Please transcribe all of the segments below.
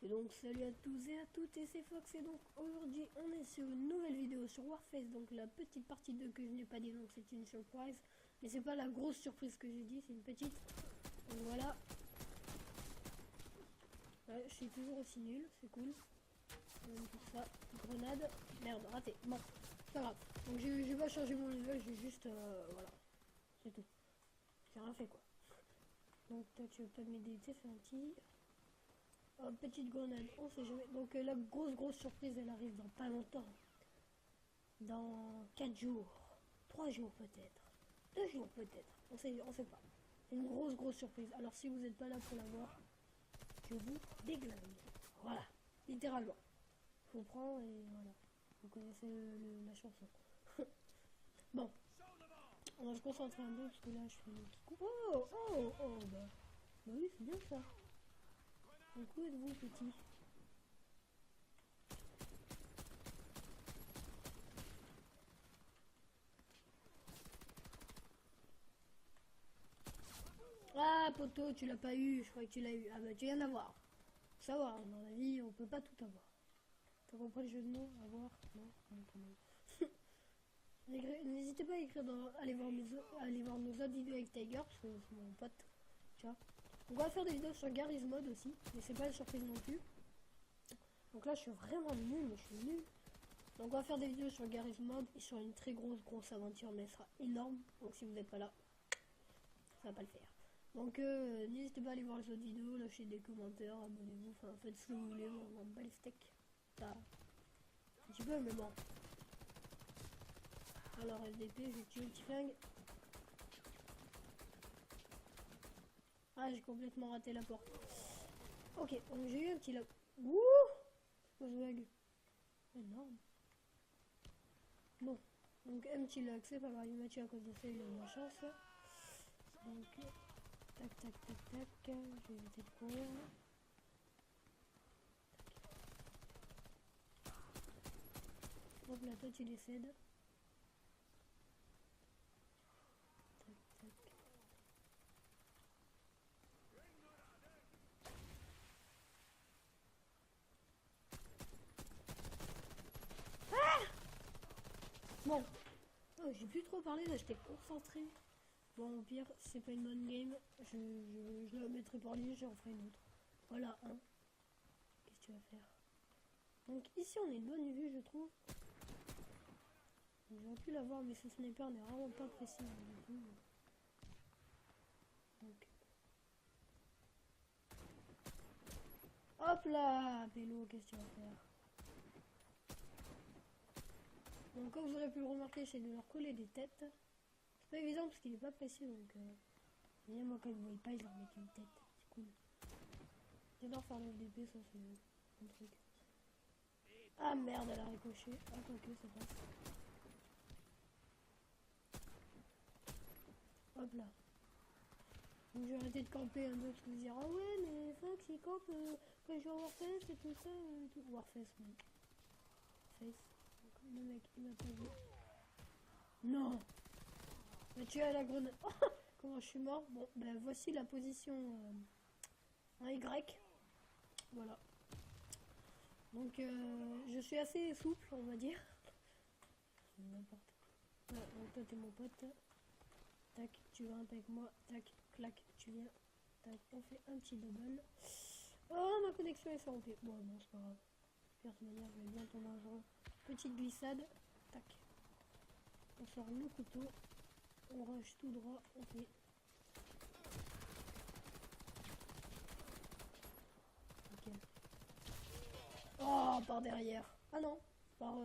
Et donc salut à tous et à toutes, et c'est Fox, et donc aujourd'hui on est sur une nouvelle vidéo sur Warface, donc la petite partie 2 que je n'ai pas dit, donc c'est une surprise, mais c'est pas la grosse surprise que j'ai dit, c'est une petite. Donc voilà. Ouais, je suis toujours aussi nul, c'est cool. Tout ça, grenade, merde, raté, bon, c'est pas grave. Donc j'ai pas changé mon level, j'ai juste, voilà, c'est tout. J'ai rien fait quoi. Donc toi tu veux pas m'aider, c'est un petit... Oh, petite grenade, on sait jamais. Donc la grosse surprise elle arrive dans pas longtemps. Dans 4 jours, 3 jours peut-être, 2 jours peut-être, on sait pas. C'est une grosse surprise. Alors si vous n'êtes pas là pour la voir, je vous déglingue. Voilà, littéralement. Je vous prends et voilà. Vous connaissez la chanson. Bon, on va se concentrer un peu parce que là je fais un petit coup. Oh, bah oui, c'est bien ça. Un coup êtes-vous petit? Ah poto, tu l'as pas eu, je crois que tu l'as eu. Ah bah tu viens d'avoir. Faut savoir, hein, dans la vie on peut pas tout avoir. T'as compris le jeu de mots? Avoir? Non, non, quand même. N'hésitez pas à écrire allez voir nos autres vidéos avec Tiger, parce que c'est mon pote. Tu vois. On va faire des vidéos sur Garry's Mod aussi, mais c'est pas une surprise non plus. Donc là je suis vraiment nul, mais je suis nul. Donc on va faire des vidéos sur Garry's Mod et sur une très grosse aventure, mais elle sera énorme. Donc si vous n'êtes pas là, ça va pas le faire. Donc n'hésitez pas à aller voir les autres vidéos, lâchez des commentaires, abonnez-vous, enfin faites ce que vous voulez, on bat les steaks. Un petit peu, mais bon. Alors FDP, j'ai tué le petit flingue. Ah, j'ai complètement raté la porte. Ok, donc j'ai eu un petit lag. Ouh, ce lag. Énorme. Bon, donc un petit lag, c'est pas grave, il m'a tué à cause de ça, il a eu de la chance. Donc, tac, je vais éviter de courir. Hop là, toi tu décèdes. Tac. Ah bon, oh, j'ai plus trop parlé là, j'étais concentré. Bon, au pire, si c'est pas une bonne game, je la mettrai par lui, j'en ferai une autre. Voilà, hein. Qu'est-ce que tu vas faire? Donc ici, on a une bonne vue, je trouve. J'aurais pu l'avoir, mais ce sniper n'est vraiment pas précis du tout. Donc... Hop là, Pélo, qu'est-ce que tu vas faire? Donc comme vous aurez pu le remarquer, j'essaie de leur coller des têtes. C'est pas évident parce qu'il est pas précis, donc... moi quand ils me voient pas, ils leur mettent une tête. C'est cool. J'adore faire le FDP, ça c'est un truc. Ah merde, elle a ricoché. Ah quoique, ça passe. Hop là. Donc je vais arrêter de camper un peu parce que vous dire ah ouais mais Fox il campe quand je joue à Warface et tout ça et tout. Warface mec. Face. Donc, le mec il m'a pas vu. Non. Mais tu as la grenade. Oh, comment je suis mort. Bon ben voici la position en Y. Voilà. Donc je suis assez souple on va dire. N'importe quoi. Voilà, donc toi t'es mon pote. Tac, tu viens avec moi. Tac, clac, tu viens. Tac, on fait un petit double. Oh, ma connexion est rompue. Bon, non, c'est pas grave. De toute manière, je vais bien tomber un jour. Petite glissade. Tac. On sort le couteau. On rush tout droit. On fait. Nickel. Oh, par derrière. Ah non. Par.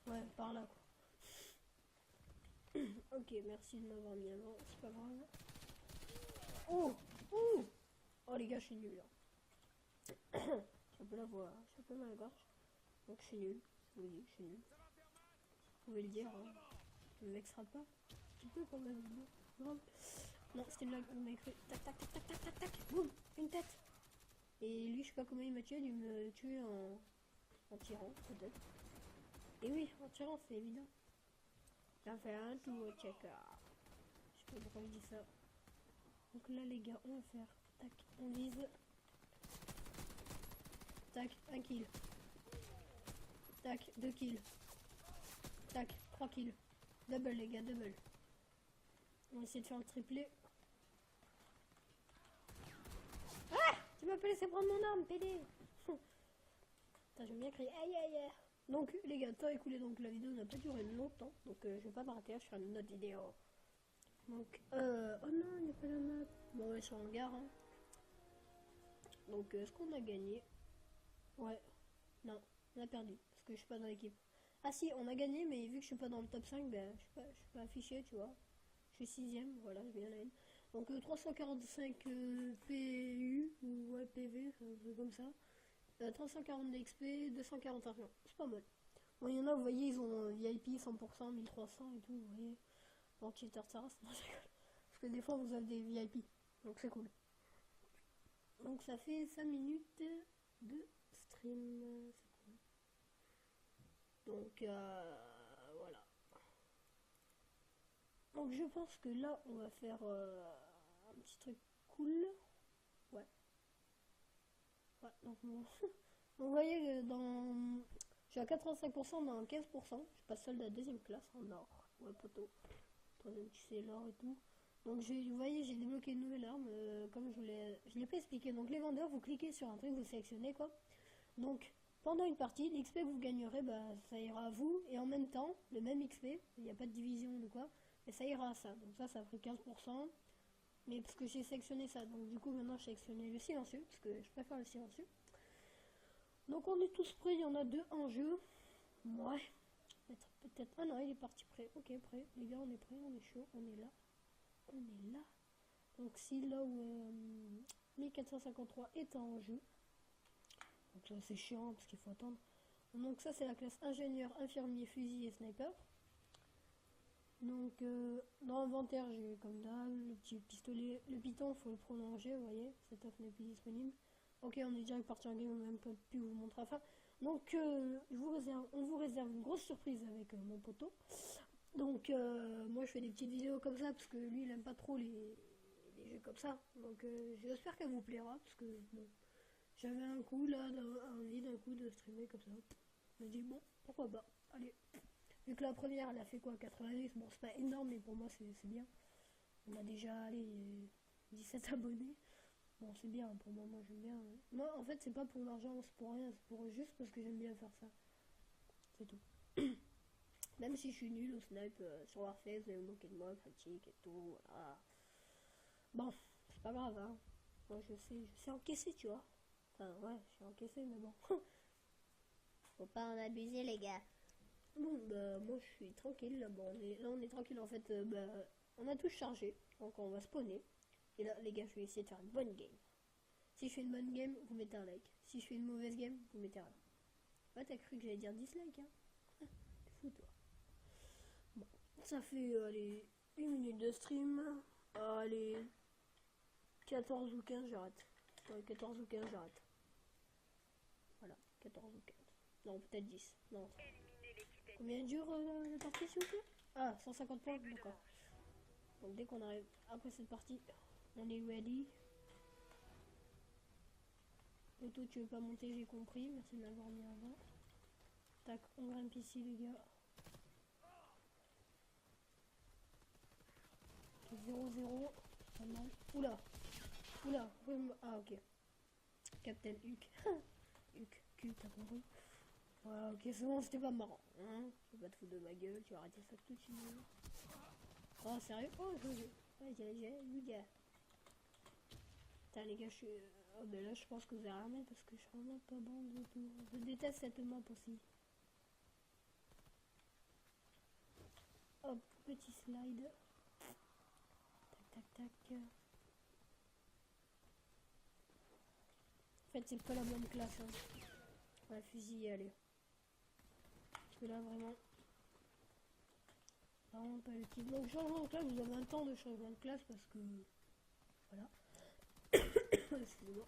Ouais, par là, quoi. Ok, merci de m'avoir mis avant. C'est pas grave. Oh! Ouh! Oh, les gars, je suis nul là. J'ai un peu la voix, j'ai un peu mal à la gorge. Donc je suis nul. Je vous dis, je suis nul. Vous pouvez le dire, hein. Ça me vexera pas. Un petit peu quand même. Non, c'était une blague. On m'a écrit tac. Boum! Une tête! Et lui, je sais pas comment il m'a tué. Il me tuer en tirant, peut-être. Et oui, en tirant, c'est évident. Ça fait un tour au checker. Je sais pas pourquoi je dis ça. Donc là, les gars, on va faire tac. On vise. Tac, 1 kill. Tac, 2 kills. Tac, 3 kills. Double les gars, double. On va essayer de faire le triplé. Ah! Tu m'as pas laissé prendre mon arme, PD. Putain, j'aime bien crier aïe aïe aïe. Donc les gars, temps écoulé, donc la vidéo n'a pas duré longtemps. Donc je vais pas m'arrêter à faire une autre vidéo. Donc, oh non, il n'y a pas la map. Bon, ouais, sur hangar. Hein. Donc, est-ce qu'on a gagné? Ouais. Non, on a perdu. Parce que je suis pas dans l'équipe. Ah si, on a gagné, mais vu que je suis pas dans le top 5, ben, je suis pas affiché, tu vois. Je suis 6ème, voilà, je viens la haine. Donc 345 PU, ou ouais, PV, un truc comme ça. 340 d'XP, 240 argent. C'est pas mal. Bon, il y en a, vous voyez, ils ont VIP 100%, 1300 et tout, vous voyez. Bon, cheater ça, non, je rigole. Parce que des fois, vous avez des VIP. Donc c'est cool. Donc ça fait 5 minutes de stream. C'est cool. Donc voilà. Donc je pense que là, on va faire un petit truc cool. Ouais. Ouais, donc bon. Vous voyez que dans... Je suis à 85% dans 15%. Je passe seul de la deuxième classe en or. Ouais, poteau. Troisième, tu sais, l'or et tout. Donc, vous voyez, j'ai débloqué une nouvelle arme. Comme je l'ai pas expliqué. Donc, les vendeurs, vous cliquez sur un truc, vous sélectionnez quoi. Donc, pendant une partie, l'XP que vous gagnerez, bah, ça ira à vous. Et en même temps, le même XP, il n'y a pas de division ou quoi. Et ça ira à ça. Donc, ça a pris 15%. Mais parce que j'ai sélectionné ça. Donc, du coup, maintenant, j'ai sélectionné le silencieux. Parce que je préfère le silencieux. Donc on est tous prêts, il y en a 2 en jeu. Ouais. Peut-être. Ah non, il est parti prêt. Ok, prêt. Les gars, on est prêts, on est chaud, on est là. On est là. Donc si là où 1453 est en jeu. Donc là c'est chiant parce qu'il faut attendre. Donc ça c'est la classe ingénieur, infirmier, fusil et sniper. Donc dans l'inventaire j'ai comme d'hab le petit pistolet. Le piton faut le prolonger, vous voyez. Cette offre n'est plus disponible. Ok, on est direct parti en game, on n'a même pas pu vous montrer à faire. Donc, on vous réserve une grosse surprise avec mon poteau. Donc, moi je fais des petites vidéos comme ça parce que lui il aime pas trop les jeux comme ça. Donc, j'espère qu'elle vous plaira parce que bon, j'avais un coup là, envie d'un coup de streamer comme ça. Je me dis bon, pourquoi pas. Allez, vu que la première elle a fait quoi, 90, bon c'est pas énorme mais pour moi c'est bien. On a déjà allez, 17 abonnés. Bon, c'est bien, pour moi j'aime bien. Moi, en fait, c'est pas pour l'argent, c'est pour rien, c'est pour juste parce que j'aime bien faire ça. C'est tout. Même si je suis nul au snipe sur Warface, vous allez me moquer de moi, critique et tout, voilà. Bon, c'est pas grave, hein. Moi, je sais encaisser, tu vois. Enfin, ouais, je sais encaisser, mais bon. Faut pas en abuser, les gars. Bon, bah, moi, je suis tranquille, là. Bon, là, on est tranquille, en fait. Bah, on a tout chargé, donc on va spawner. Et là, les gars, je vais essayer de faire une bonne game. Si je fais une bonne game, vous mettez un like. Si je fais une mauvaise game, vous mettez un like. Ouais, t'as cru que j'allais dire dislike, hein? T'es fou, toi. Bon, ça fait, allez, 1 minute de stream. Allez, 14 ou 15, j'arrête. Ouais, 14 ou 15, j'arrête. Voilà, 14 ou 15. Non, peut-être 10. Non. Combien dure la partie, s'il vous plaît? Ah, 150 points, d'accord. Donc, dès qu'on arrive après cette partie, on est ready. Auto, tu veux pas monter, j'ai compris. Merci de m'avoir mis avant. Tac, on grimpe ici, les gars. 0-0. Pas mal. Oula. Oula. Ah, ok. Captain Huck. Huck, cul, t'as compris? Ouais, ok, c'est bon, c'était pas marrant. Hein, tu vas pas te foutre de ma gueule, tu vas arrêter ça tout de suite. Oh, sérieux? Oh, ouais, j'ai les gars. Putain, les gars, je suis. Oh, ben là, je pense que vous allez remettre parce que je suis vraiment pas bon du tout. Je déteste cette map aussi. Hop, petit slide. Tac, tac, tac. En fait, c'est pas la bonne classe. Hein. Ouais, fusil, allez. Parce que là, vraiment. Vraiment pas utile. Donc, changement de classe, vous avez un temps de changement de classe parce que. Voilà. Excusez-moi.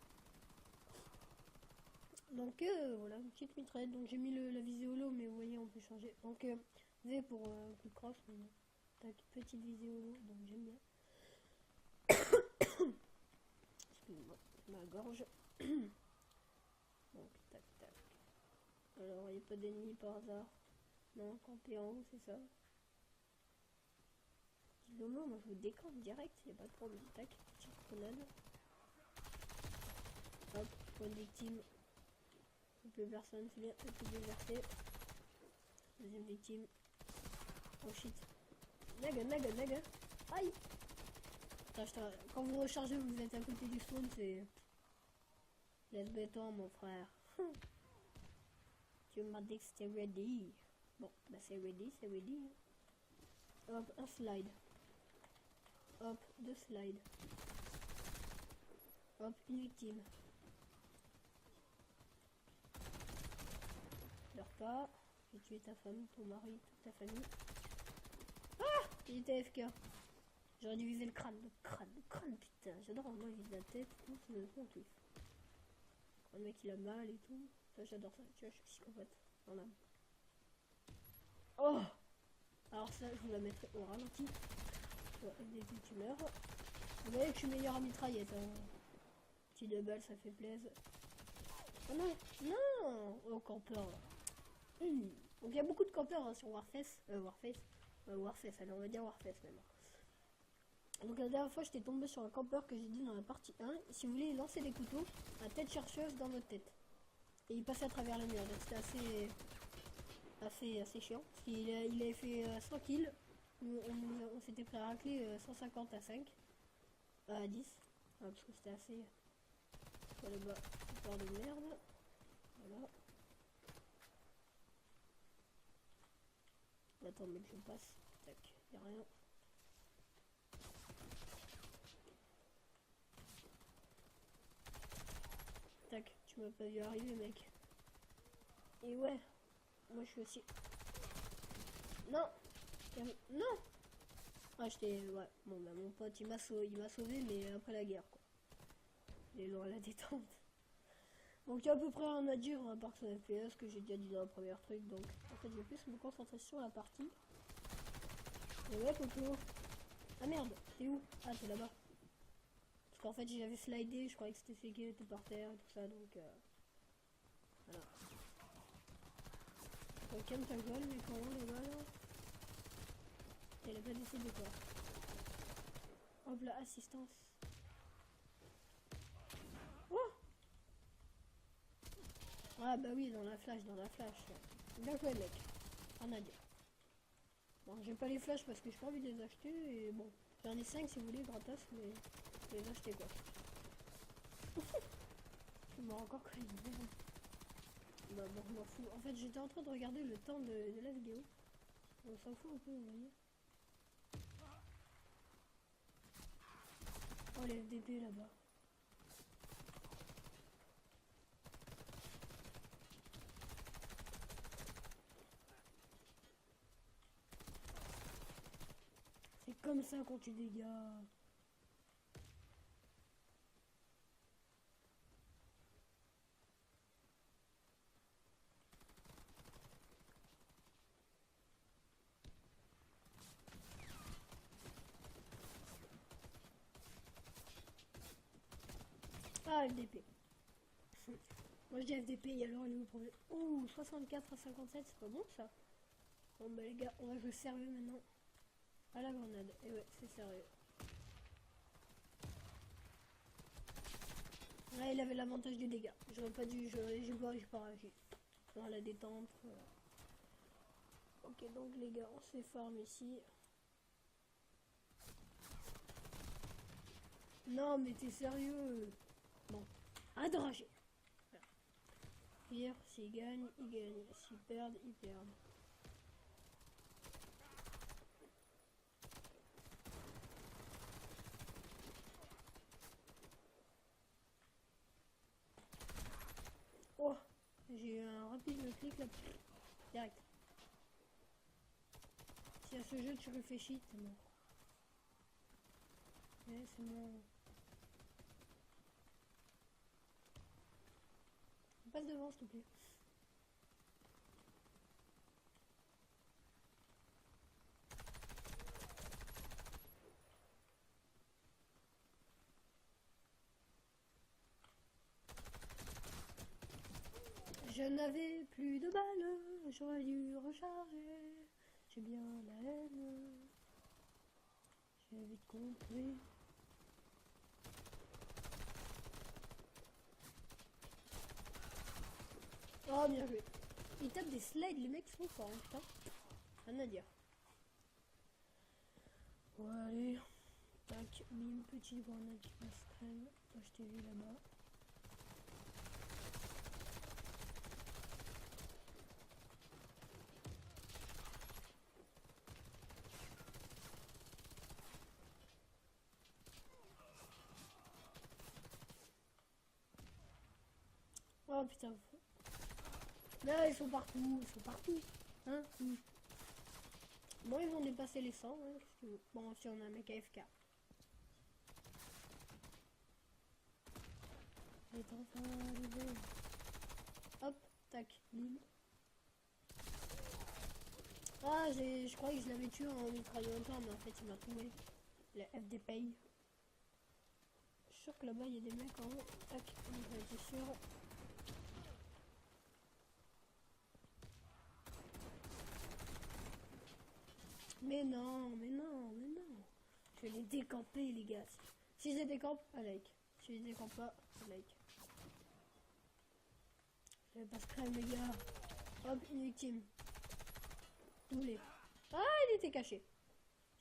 Donc voilà, une petite mitraille. Donc j'ai mis la visée holo, mais vous voyez, on peut changer. Donc V pour coup de crosse. Tac, petite visée holo, donc j'aime bien. Excusez-moi, ma gorge. Donc tac, Alors, il n'y a pas d'ennemis par hasard. Non, camper en haut, c'est ça. Dis-le-moi, moi je vous décampe direct, il n'y a pas de problème. Tac, petite grenade. Hop, point de victime. Plus personne, c'est bien, un peu déversé. Deuxième victime. Oh shit. Naga. Aïe. Putain, quand vous rechargez, vous êtes à côté du spawn, c'est... Laisse béton, mon frère. Tu m'as dit que c'était ready. Bon, bah c'est ready. Hop, un slide. Hop, 2 slides. Hop, une victime. Pleure pas. J'ai tué ta femme, ton mari, toute ta famille. Ah, il était AFK. J'aurais dû viser le crâne, putain. J'adore, moi, viser la tête, tout, c'est mon kiff. Quand le mec il a mal et tout. Ça, j'adore ça. Tu vois, je suis psychopathe dans l'âme. Oh! Alors ça, je vous la mettrai au ralenti. Ouais, dès que tu meurs. Vous voyez que je suis meilleur à mitraillette. Hein. Petit 2 balles, ça fait plaisir. Oh non! Non! Oh, campeur. Donc il y a beaucoup de campeurs hein, sur Warface. Warface, allez, on va dire Warface même. Donc la dernière fois, j'étais tombé sur un campeur que j'ai dit dans la partie 1. Si vous voulez lancer des couteaux à tête chercheuse dans votre tête. Et il passait à travers le mur. Donc c'était assez chiant. Parce qu'il avait fait 100 kills. On s'était pris à racler 150 à 5. À 10. Parce que c'était assez... Voilà, bah, peur de merde. Voilà. Attends, mais je passe. Tac, y'a rien. Tac, tu m'as pas vu arriver, mec. Et ouais, moi je suis aussi... Non. Non. Ah, j'étais... Ouais, bon, bah mon pote, il m'a sauvé, mais après la guerre, quoi. Il est loin à la détente. Donc il y a à peu près rien à dire, à part son FPS, que j'ai déjà dit dans le premier truc. Donc, en fait, je vais plus me concentrer sur la partie. Et ouais, Coco. Ah merde, t'es où? Ah, t'es là-bas. Parce qu'en fait, j'avais slidé, je croyais que c'était fait qui était par terre et tout ça, donc... Voilà. Calme ta gueule, mais comment là-bas, là? Elle a pas décidé quoi. Hop là, assistance. Oh! Ah bah oui, dans la flash. Bien joué mec. Rien à dire. Bon, j'ai pas les flashs parce que j'ai pas envie de les acheter et bon. J'en ai 5 si vous voulez, gratos, mais je vais les acheter quoi. Je m'en encore quand même. Bah bon, je m'en fous. En fait, j'étais en train de regarder le temps de la vidéo. On s'en fout un peu, vous voyez. Oh, les FDP là-bas. C'est comme ça qu'on tue des gars. Ah, FDP. Moi je dis FDP, alors il est où le problème? Ouh, 64 à 57, c'est pas bon ça? Bon bah les gars, on va jouer sérieux maintenant. À la grenade, et ouais, c'est sérieux. Ouais, il avait l'avantage du dégât. J'aurais pas dû, j'ai pas réagi. Dans la détente. Voilà. Ok, donc les gars, on se farm ici. Non, mais t'es sérieux? Bon, arrête de rager. Pire, s'ils gagnent, ils gagnent. S'ils perdent, ils perdent. Oh, j'ai eu un rapide clic là. Direct. Si à ce jeu tu réfléchis, t'es mort. Ouais, c'est mon... Passe devant, s'il te plaît. Je n'avais plus de balles, j'aurais dû recharger. J'ai bien la haine. J'ai vite compris. Oh, bien joué. Ils tapent des slides, les mecs sont forts, hein, putain. Rien à dire. Bon, allez. Tac, bim, petite grenade qui passe crème. Toi, je t'ai vu là-bas. Oh putain. Là, ils sont partout, Hein? Bon, ils ont dépassé les 100, hein. Bon, si on a un mec AFK. Il est enfin arrivé. Hop, tac, bim. Ah, je croyais que je l'avais tué en mitraillant longtemps, mais en fait, il m'a trouvé. Le FDP. Je suis sûr que là-bas, il y a des mecs en haut. Tac, j'en étais sûr. Mais non. Je vais les décamper, les gars. Si je les décampe, un like. Si je les décampe pas, un like. Je passe crème, les gars. Hop, une victime. Doublé. Ah, il était caché.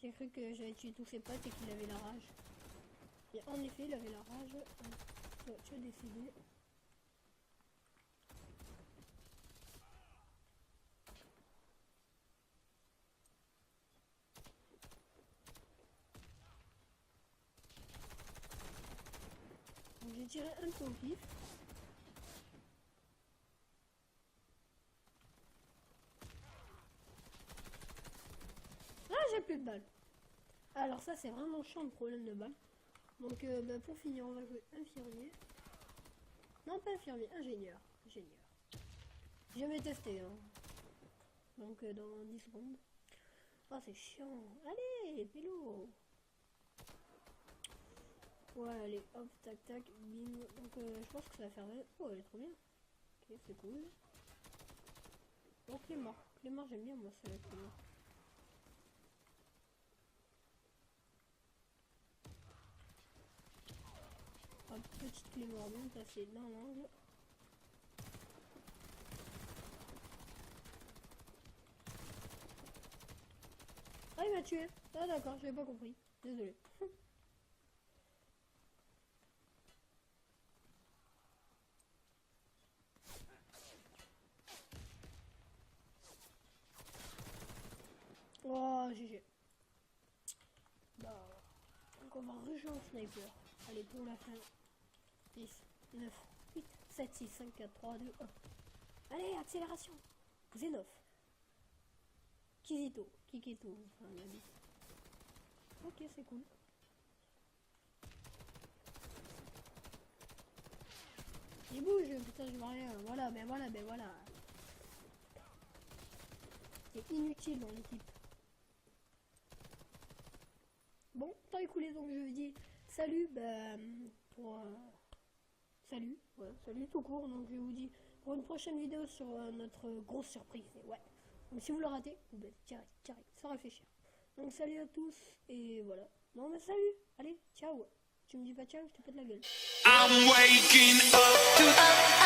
J'ai cru que j'avais tué tous ses potes et qu'il avait la rage. Et en effet, il avait la rage. Tu as décidé. J'ai tiré un peu au pif. Ah, j'ai plus de balles. Alors ça, c'est vraiment chiant le problème de balles. Donc bah, pour finir, on va jouer infirmier. Non, pas infirmier, ingénieur. J'ai jamais testé. Hein. Donc dans 10 secondes. Oh, c'est chiant. Allez, pélo. Ouais, allez, hop, tac, tac, bim. Donc je pense que ça va faire... Oh, elle est trop bien. Ok, c'est cool. Donc Clément, j'aime bien moi, c'est Clément. Hop, petite Clément bien placée dans l'angle. Ah, il m'a tué. Ah d'accord, j'avais pas compris. Désolé. Oh, GG. Bah, donc on va rejoindre un sniper. Allez, pour la fin. 10, 9, 8, 7, 6, 5, 4, 3, 2, 1. Allez, accélération. Xenov. Kizito. Kikito. Enfin, il a dit. Ok, c'est cool. Il bouge, putain, je vois rien. Voilà, ben voilà. C'est inutile dans l'équipe. Bon, temps écoulé, donc je vous dis salut, salut, ouais, salut tout court. Donc je vous dis pour une prochaine vidéo sur notre grosse surprise. Et ouais, donc si vous le ratez, vous direct, sans réfléchir. Donc salut à tous, et voilà. Non mais salut, allez, ciao. Tu me dis pas ciao, je te pète la gueule. I'm waking up to